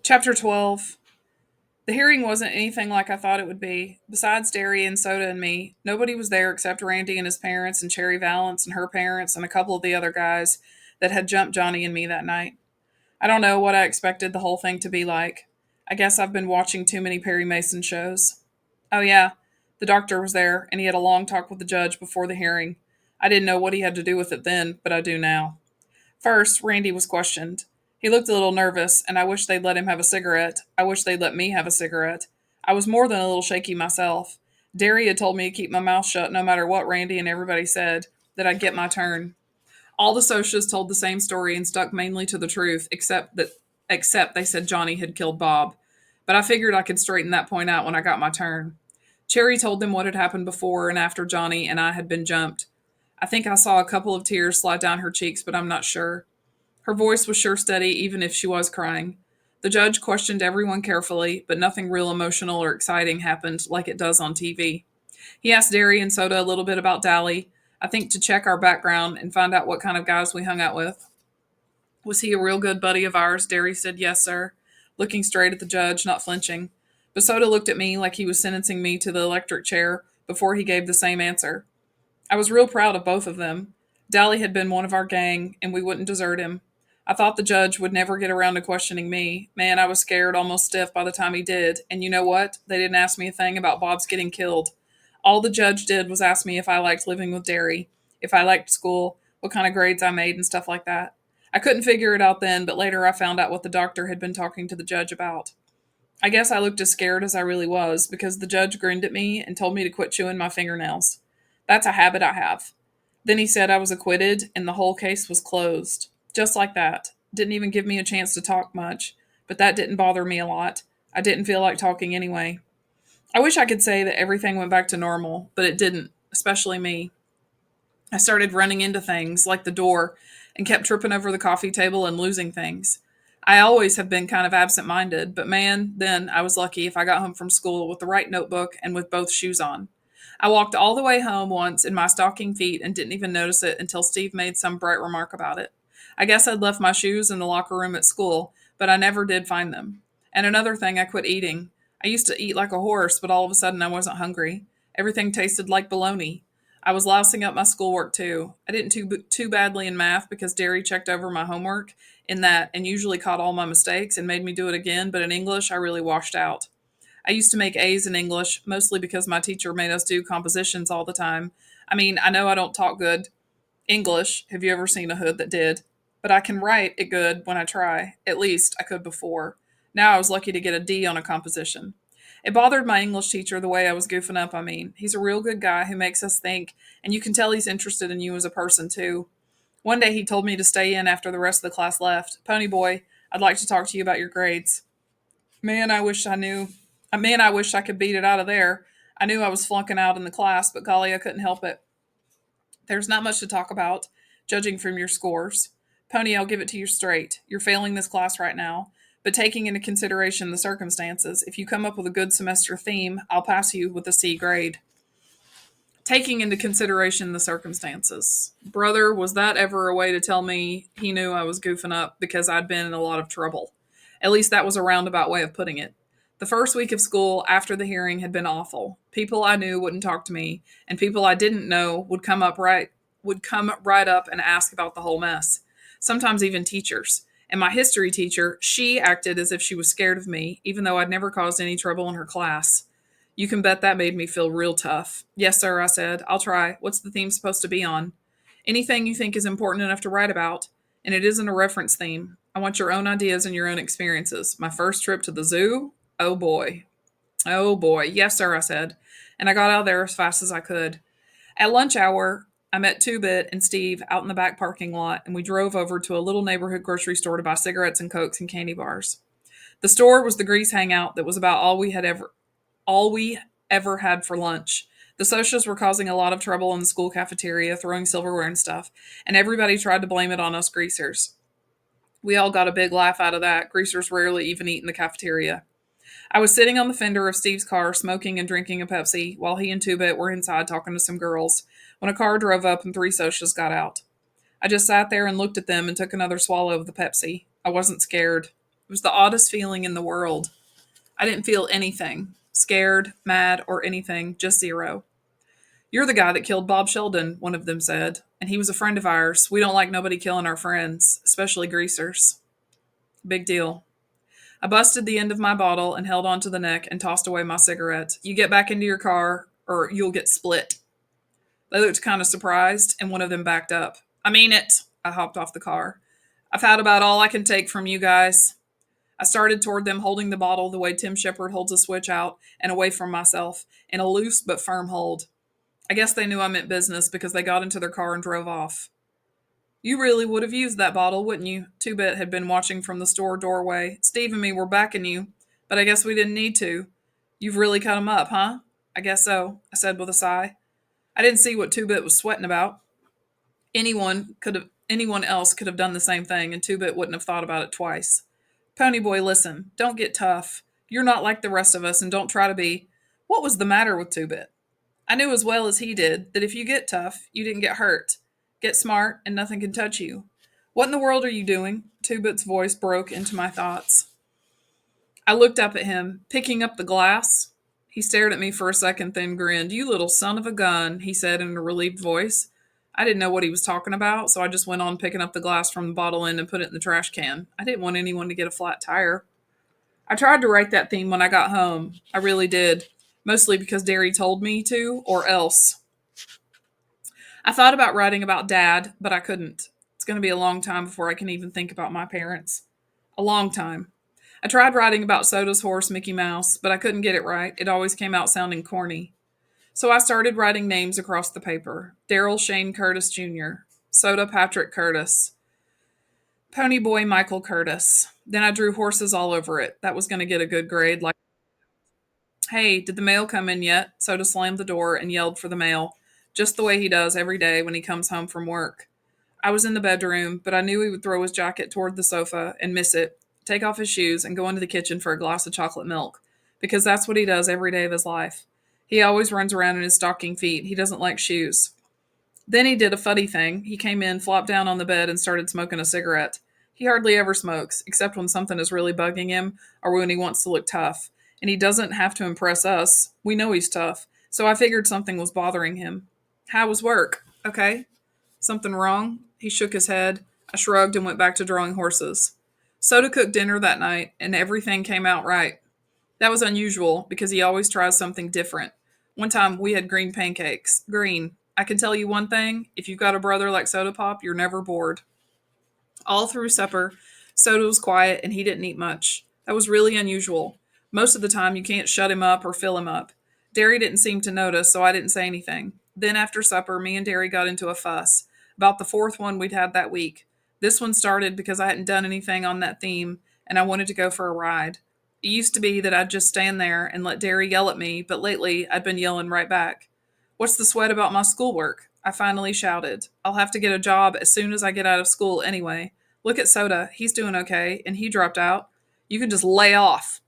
Chapter 12. The hearing wasn't anything like I thought it would be. Besides Derry and Soda and me, nobody was there except Randy and his parents and Cherry Valance and her parents and a couple of the other guys that had jumped Johnny and me that night. I don't know what I expected the whole thing to be like. I guess I've been watching too many Perry Mason shows. Oh, yeah, the doctor was there, and he had a long talk with the judge before the hearing. I didn't know what he had to do with it then, but I do now. First, Randy was questioned. He looked a little nervous, and I wish they'd let him have a cigarette. I wish they'd let me have a cigarette. I was more than a little shaky myself. Derry had told me to keep my mouth shut no matter what Randy and everybody said, that I'd get my turn. All the socias told the same story and stuck mainly to the truth, except they said Johnny had killed Bob. But I figured I could straighten that point out when I got my turn. Cherry told them what had happened before and after Johnny and I had been jumped. I think I saw a couple of tears slide down her cheeks, but I'm not sure. Her voice was sure steady, even if she was crying. The judge questioned everyone carefully, but nothing real emotional or exciting happened like it does on TV. He asked Derry and Soda a little bit about Dally, I think to check our background and find out what kind of guys we hung out with. Was he a real good buddy of ours? Derry said, yes, sir, looking straight at the judge, not flinching. But Soda looked at me like he was sentencing me to the electric chair before he gave the same answer. I was real proud of both of them. Dally had been one of our gang, and we wouldn't desert him. I thought the judge would never get around to questioning me. Man, I was scared almost stiff by the time he did. And you know what? They didn't ask me a thing about Bob's getting killed. All the judge did was ask me if I liked living with Derry, if I liked school, what kind of grades I made, and stuff like that. I couldn't figure it out then, but later I found out what the doctor had been talking to the judge about. I guess I looked as scared as I really was because the judge grinned at me and told me to quit chewing my fingernails. That's a habit I have. Then he said I was acquitted and the whole case was closed. Just like that. Didn't even give me a chance to talk much, but that didn't bother me a lot. I didn't feel like talking anyway. I wish I could say that everything went back to normal, but it didn't, especially me. I started running into things, like the door, and kept tripping over the coffee table and losing things. I always have been kind of absent minded, but man, then I was lucky if I got home from school with the right notebook and with both shoes on. I walked all the way home once in my stocking feet and didn't even notice it until Steve made some bright remark about it. I guess I'd left my shoes in the locker room at school, but I never did find them. And another thing, I quit eating. I used to eat like a horse, but all of a sudden I wasn't hungry. Everything tasted like bologna. I was lousing up my schoolwork too. I didn't do too badly in math because Derry checked over my homework in that and usually caught all my mistakes and made me do it again, but in English I really washed out. I used to make A's in English, mostly because my teacher made us do compositions all the time. I mean, I know I don't talk good English. Have you ever seen a hood that did? But I can write it good when I try. At least I could before. Now I was lucky to get a D on a composition. It bothered my English teacher the way I was goofing up, I mean. He's a real good guy who makes us think, and you can tell he's interested in you as a person, too. One day he told me to stay in after the rest of the class left. Pony boy, I'd like to talk to you about your grades. Man, I wish I knew. Man, I wish I could beat it out of there. I knew I was flunking out in the class, but golly, I couldn't help it. There's not much to talk about, judging from your scores. Pony, I'll give it to you straight. You're failing this class right now. But taking into consideration the circumstances, if you come up with a good semester theme, I'll pass you with a C grade. Taking into consideration the circumstances. Brother, was that ever a way to tell me he knew I was goofing up because I'd been in a lot of trouble? At least that was a roundabout way of putting it. The first week of school after the hearing had been awful. People I knew wouldn't talk to me, and people I didn't know would come right up and ask about the whole mess. Sometimes even teachers. And my history teacher, she acted as if she was scared of me, even though I'd never caused any trouble in her class. You can bet that made me feel real tough. Yes, sir, I said. I'll try. What's the theme supposed to be on? Anything you think is important enough to write about. And it isn't a reference theme. I want your own ideas and your own experiences. My first trip to the zoo? Oh boy. Oh boy. Yes, sir, I said. And I got out of there as fast as I could. At lunch hour, I met Two Bit and Steve out in the back parking lot, and we drove over to a little neighborhood grocery store to buy cigarettes and cokes and candy bars. The store was the grease hangout that was about all we ever had for lunch. The socials were causing a lot of trouble in the school cafeteria, throwing silverware and stuff, and everybody tried to blame it on us greasers. We all got a big laugh out of that. Greasers rarely even eat in the cafeteria. I was sitting on the fender of Steve's car, smoking and drinking a Pepsi, while he and Two Bit were inside talking to some girls, when a car drove up and three socials got out. I just sat there and looked at them and took another swallow of the Pepsi. I wasn't scared. It was the oddest feeling in the world. I didn't feel anything scared, mad, or anything, just zero. You're the guy that killed Bob Sheldon, one of them said, and he was a friend of ours. We don't like nobody killing our friends, especially greasers. Big deal. I busted the end of my bottle and held onto the neck and tossed away my cigarette. You get back into your car or you'll get split. They looked kind of surprised, and one of them backed up. I mean it. I hopped off the car. I've had about all I can take from you guys. I started toward them, holding the bottle the way Tim Shepard holds a switch out and away from myself, in a loose but firm hold. I guess they knew I meant business because they got into their car and drove off. You really would have used that bottle, wouldn't you? Two Bit had been watching from the store doorway. Steve and me were backing you, but I guess we didn't need to. You've really cut 'em up, huh? I guess so, I said with a sigh. I didn't see what Two Bit was sweating about. Anyone else could have done the same thing, and Two Bit wouldn't have thought about it twice. Pony Boy, listen, don't get tough. You're not like the rest of us, and don't try to be. What was the matter with Two Bit? I knew as well as he did that if you get tough, you didn't get hurt. Get smart, and nothing can touch you. What in the world are you doing? Two Bit's voice broke into my thoughts. I looked up at him, picking up the glass. He stared at me for a second, then grinned. You little son of a gun, he said in a relieved voice. I didn't know what he was talking about, so I just went on picking up the glass from the bottle end and put it in the trash can. I didn't want anyone to get a flat tire. I tried to write that theme when I got home. I really did. Mostly because Derry told me to, or else. I thought about writing about Dad, but I couldn't. It's going to be a long time before I can even think about my parents. A long time. I tried writing about Soda's horse, Mickey Mouse, but I couldn't get it right. It always came out sounding corny. So I started writing names across the paper. Daryl Shane Curtis Jr., Soda Patrick Curtis, Pony Boy Michael Curtis. Then I drew horses all over it. That was going to get a good grade. Like, hey, did the mail come in yet? Soda slammed the door and yelled for the mail, just the way he does every day when he comes home from work. I was in the bedroom, but I knew he would throw his jacket toward the sofa and miss it, take off his shoes, and go into the kitchen for a glass of chocolate milk, because that's what he does every day of his life. He always runs around in his stocking feet. He doesn't like shoes. Then he did a funny thing. He came in, flopped down on the bed, and started smoking a cigarette. He hardly ever smokes, except when something is really bugging him or when he wants to look tough. And he doesn't have to impress us. We know he's tough. So I figured something was bothering him. How was work? Okay. Something wrong? He shook his head. I shrugged and went back to drawing horses. Soda cooked dinner that night, and everything came out right. That was unusual because he always tries something different. One time we had green pancakes. Green. I can tell you one thing, if you've got a brother like Soda Pop, you're never bored. All through supper, Soda was quiet and he didn't eat much. That was really unusual. Most of the time, you can't shut him up or fill him up. Derry didn't seem to notice, so I didn't say anything. Then, after supper, me and Derry got into a fuss about the fourth one we'd had that week. This one started because I hadn't done anything on that theme and I wanted to go for a ride. It used to be that I'd just stand there and let Derry yell at me, but lately I'd been yelling right back. What's the sweat about my schoolwork? I finally shouted. I'll have to get a job as soon as I get out of school anyway. Look at Soda. He's doing okay, and he dropped out. You can just lay off.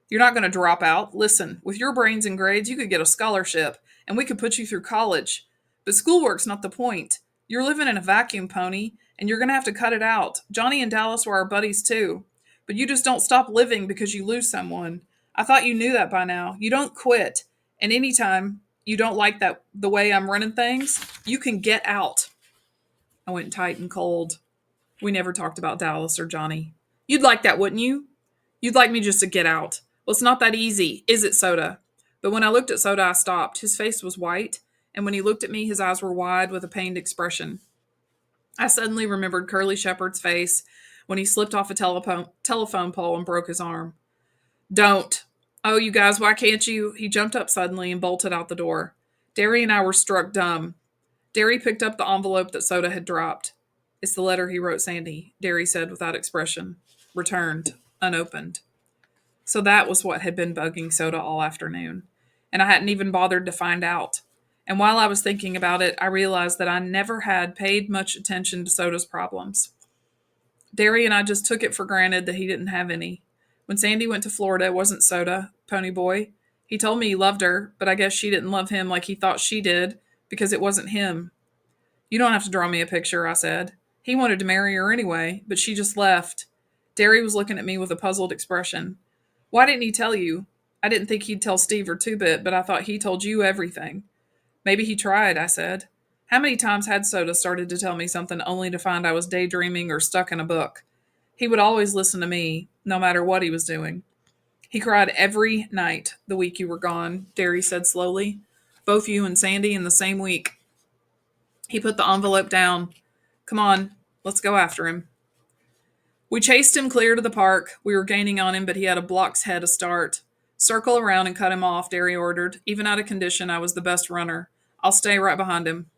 You're not going to drop out. Listen, with your brains and grades, you could get a scholarship, and we could put you through college. But schoolwork's not the point. You're living in a vacuum, Pony, and you're going to have to cut it out. Johnny and Dallas were our buddies, too. But you just don't stop living because you lose someone. I thought you knew that by now. You don't quit. And anytime you don't like that the way I'm running things, you can get out. I went tight and cold. We never talked about Dallas or Johnny. You'd like that, wouldn't you? You'd like me just to get out. Well, it's not that easy, is it, Soda? But when I looked at Soda, I stopped. His face was white, and when he looked at me, his eyes were wide with a pained expression. I suddenly remembered Curly Shepherd's face when he slipped off a telephone pole and broke his arm. Don't. Oh, you guys, why can't you? He jumped up suddenly and bolted out the door. Derry and I were struck dumb. Derry picked up the envelope that Soda had dropped. It's the letter he wrote Sandy, Derry said without expression. Returned, unopened. So that was what had been bugging Soda all afternoon. And I hadn't even bothered to find out. And while I was thinking about it, I realized that I never had paid much attention to Soda's problems. Derry and I just took it for granted that he didn't have any. When Sandy went to Florida, it wasn't Soda, Pony Boy. He told me he loved her, but I guess she didn't love him like he thought she did because it wasn't him. You don't have to draw me a picture, I said. He wanted to marry her anyway, but she just left. Derry was looking at me with a puzzled expression. Why didn't he tell you? I didn't think he'd tell Steve or Two Bit, but I thought he told you everything. Maybe he tried, I said. How many times had Soda started to tell me something only to find I was daydreaming or stuck in a book? He would always listen to me, no matter what he was doing. He cried every night the week you were gone, Derry said slowly. Both you and Sandy in the same week. He put the envelope down. Come on, let's go after him. We chased him clear to the park. We were gaining on him, but he had a block's head a start. Circle around and cut him off, Derry ordered. Even out of condition, I was the best runner. I'll stay right behind him.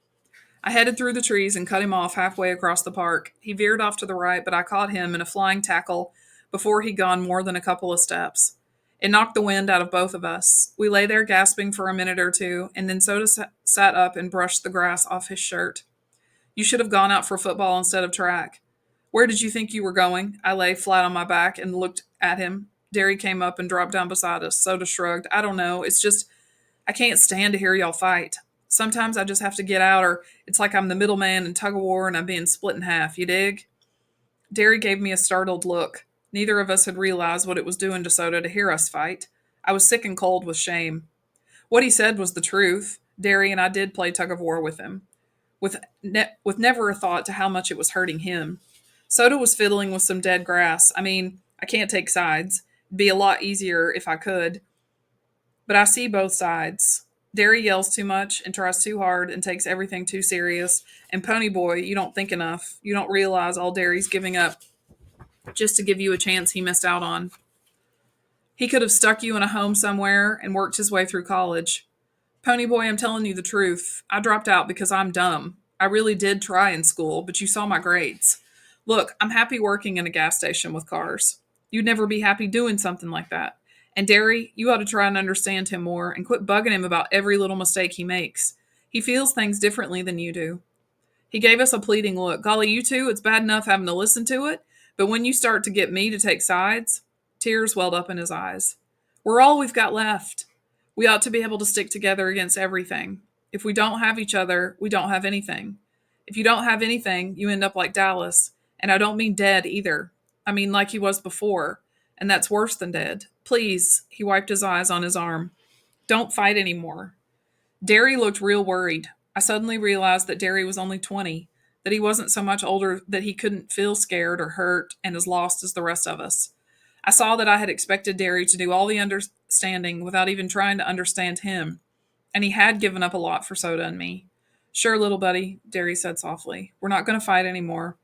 I headed through the trees and cut him off halfway across the park. He veered off to the right, but I caught him in a flying tackle before he'd gone more than a couple of steps. It knocked the wind out of both of us. We lay there gasping for a minute or two, and then Soda sat up and brushed the grass off his shirt. You should have gone out for football instead of track. Where did you think you were going? I lay flat on my back and looked at him. Derry came up and dropped down beside us. Soda shrugged. I don't know. It's just, I can't stand to hear y'all fight. Sometimes I just have to get out, or it's like I'm the middleman in tug of war and I'm being split in half. You dig? Derry gave me a startled look. Neither of us had realized what it was doing to Soda to hear us fight. I was sick and cold with shame. What he said was the truth. Derry and I did play tug of war with him, with never a thought to how much it was hurting him. Soda was fiddling with some dead grass. I mean, I can't take sides. It'd be a lot easier if I could, but I see both sides. Derry yells too much and tries too hard and takes everything too serious. And Pony Boy, you don't think enough. You don't realize all Derry's giving up just to give you a chance he missed out on. He could have stuck you in a home somewhere and worked his way through college. Pony Boy, I'm telling you the truth. I dropped out because I'm dumb. I really did try in school, but you saw my grades. Look, I'm happy working in a gas station with cars. You'd never be happy doing something like that. And Derry, you ought to try and understand him more and quit bugging him about every little mistake he makes. He feels things differently than you do. He gave us a pleading look. Golly, you two, it's bad enough having to listen to it, but when you start to get me to take sides, tears welled up in his eyes. We're all we've got left. We ought to be able to stick together against everything. If we don't have each other, we don't have anything. If you don't have anything, you end up like Dallas. And I don't mean dead either. I mean like he was before. And that's worse than dead. Please, he wiped his eyes on his arm. Don't fight anymore. Derry looked real worried. I suddenly realized that Derry was only 20, that he wasn't so much older that he couldn't feel scared or hurt and as lost as the rest of us. I saw that I had expected Derry to do all the understanding without even trying to understand him, and he had given up a lot for Soda and me. Sure, little buddy, Derry said softly. We're not going to fight anymore.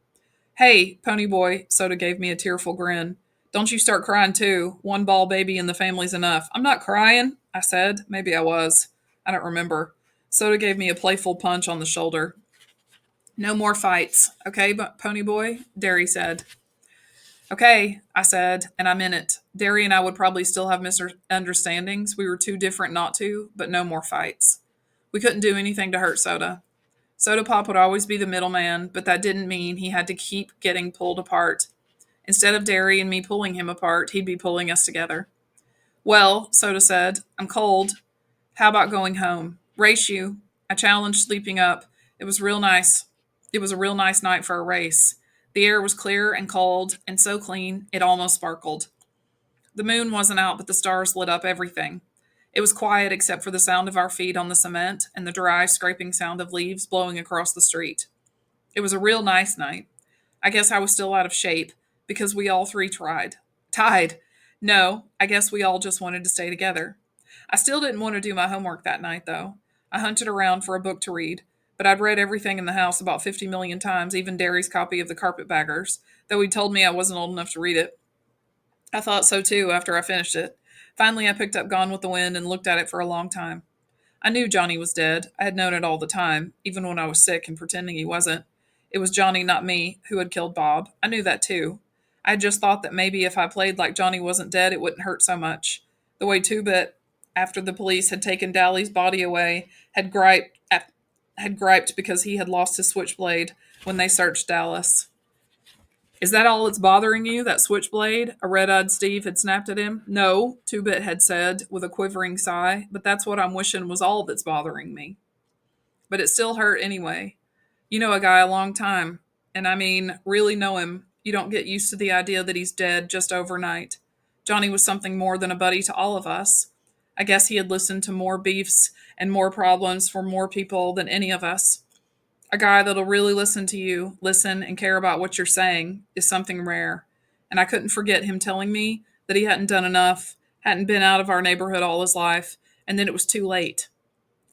Hey, Pony Boy, Soda gave me a tearful grin. Don't you start crying too. One ball baby in the family's enough. I'm not crying, I said. Maybe I was. I don't remember. Soda gave me a playful punch on the shoulder. No more fights, okay, Pony Boy? Derry said. Okay, I said, and I meant it. Derry and I would probably still have misunderstandings. We were too different not to, but no more fights. We couldn't do anything to hurt Soda. Soda Pop would always be the middleman, but that didn't mean he had to keep getting pulled apart. Instead of Derry and me pulling him apart, he'd be pulling us together. Well, Soda said, I'm cold. How about going home? Race you. I challenged sleeping up. It was real nice. It was a real nice night for a race. The air was clear and cold and so clean it almost sparkled. The moon wasn't out, but the stars lit up everything. It was quiet except for the sound of our feet on the cement and the dry, scraping sound of leaves blowing across the street. It was a real nice night. I guess I was still out of shape because we all three tried. Tied. No, I guess we all just wanted to stay together. I still didn't want to do my homework that night, though. I hunted around for a book to read, but I'd read everything in the house about 50 million times, even Derry's copy of The Carpetbaggers, though he'd told me I wasn't old enough to read it. I thought so too after I finished it. Finally, I picked up Gone with the Wind and looked at it for a long time. I knew Johnny was dead. I had known it all the time, even when I was sick and pretending he wasn't. It was Johnny, not me, who had killed Bob. I knew that too. I had just thought that maybe if I played like Johnny wasn't dead, it wouldn't hurt so much. The way Two Bit, after the police had taken Dally's body away, had griped because he had lost his switchblade when they searched Dallas. Is that all that's bothering you, that switchblade? A red-eyed Steve had snapped at him. No, Two-Bit had said, with a quivering sigh, but that's what I'm wishing was all that's bothering me. But it still hurt anyway. You know a guy a long time, and I mean, really know him, You don't get used to the idea that he's dead just overnight. Johnny was something more than a buddy to all of us. I guess he had listened to more beefs and more problems for more people than any of us. A guy that'll really listen to you, listen and care about what you're saying, is something rare. And I couldn't forget him telling me that he hadn't done enough, hadn't been out of our neighborhood all his life, and then it was too late.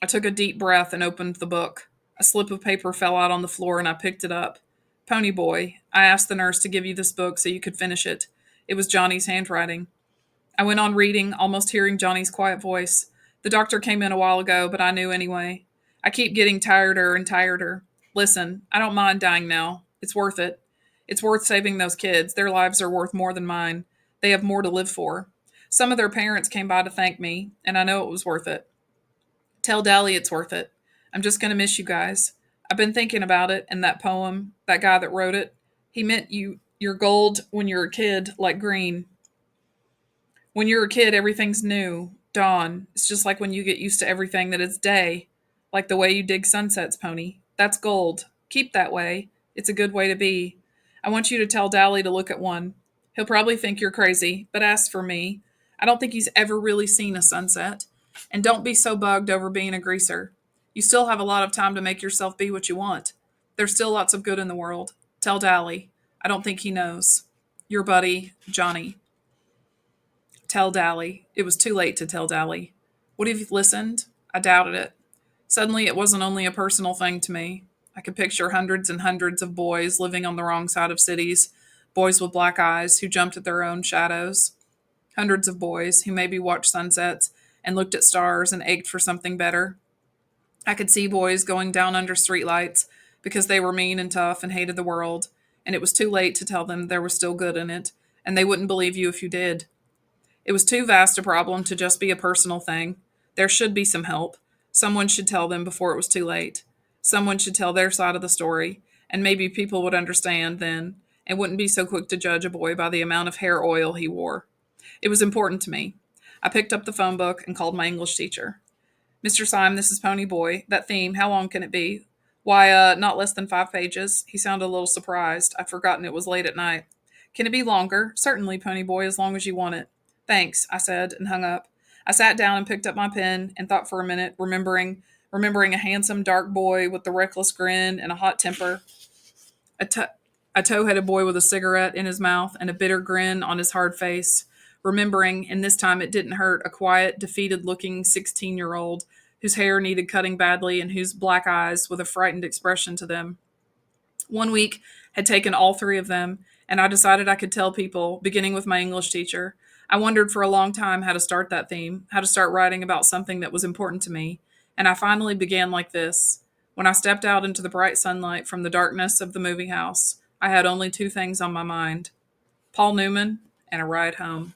I took a deep breath and opened the book. A slip of paper fell out on the floor and I picked it up. Pony Boy, I asked the nurse to give you this book so you could finish it. It was Johnny's handwriting. I went on reading, almost hearing Johnny's quiet voice. The doctor came in a while ago, but I knew anyway. I keep getting tireder and tireder. Listen, I don't mind dying now. It's worth it. It's worth saving those kids. Their lives are worth more than mine. They have more to live for. Some of their parents came by to thank me, and I know it was worth it. Tell Dally it's worth it. I'm just going to miss you guys. I've been thinking about it and that poem, that guy that wrote it. He meant you're gold when you're a kid, like green. When you're a kid, everything's new. Dawn. It's just like when you get used to everything that it's day. Like the way you dig sunsets, Pony. That's gold. Keep that way. It's a good way to be. I want you to tell Dally to look at one. He'll probably think you're crazy, but ask for me. I don't think he's ever really seen a sunset. And don't be so bugged over being a greaser. You still have a lot of time to make yourself be what you want. There's still lots of good in the world. Tell Dally. I don't think he knows. Your buddy, Johnny. Tell Dally. It was too late to tell Dally. Would he have listened? I doubted it. Suddenly, it wasn't only a personal thing to me. I could picture hundreds and hundreds of boys living on the wrong side of cities, boys with black eyes who jumped at their own shadows, hundreds of boys who maybe watched sunsets and looked at stars and ached for something better. I could see boys going down under streetlights because they were mean and tough and hated the world, and it was too late to tell them there was still good in it, and they wouldn't believe you if you did. It was too vast a problem to just be a personal thing. There should be some help. Someone should tell them before it was too late. Someone should tell their side of the story, and maybe people would understand then and wouldn't be so quick to judge a boy by the amount of hair oil he wore. It was important to me. I picked up the phone book and called my English teacher. Mr. Syme, this is Pony Boy. That theme, how long can it be? Why, not less than 5 pages. He sounded a little surprised. I'd forgotten it was late at night. Can it be longer? Certainly, Pony Boy, as long as you want it. Thanks, I said, and hung up. I sat down and picked up my pen and thought for a minute, remembering a handsome dark boy with the reckless grin and a hot temper, a, t- a tow-headed boy with a cigarette in his mouth and a bitter grin on his hard face, remembering, and this time it didn't hurt, a quiet, defeated-looking 16-year-old whose hair needed cutting badly and whose black eyes with a frightened expression to them. One week had taken all three of them, and I decided I could tell people, beginning with my English teacher. I wondered for a long time how to start that theme, how to start writing about something that was important to me, and I finally began like this. When I stepped out into the bright sunlight from the darkness of the movie house, I had only two things on my mind: Paul Newman and a ride home.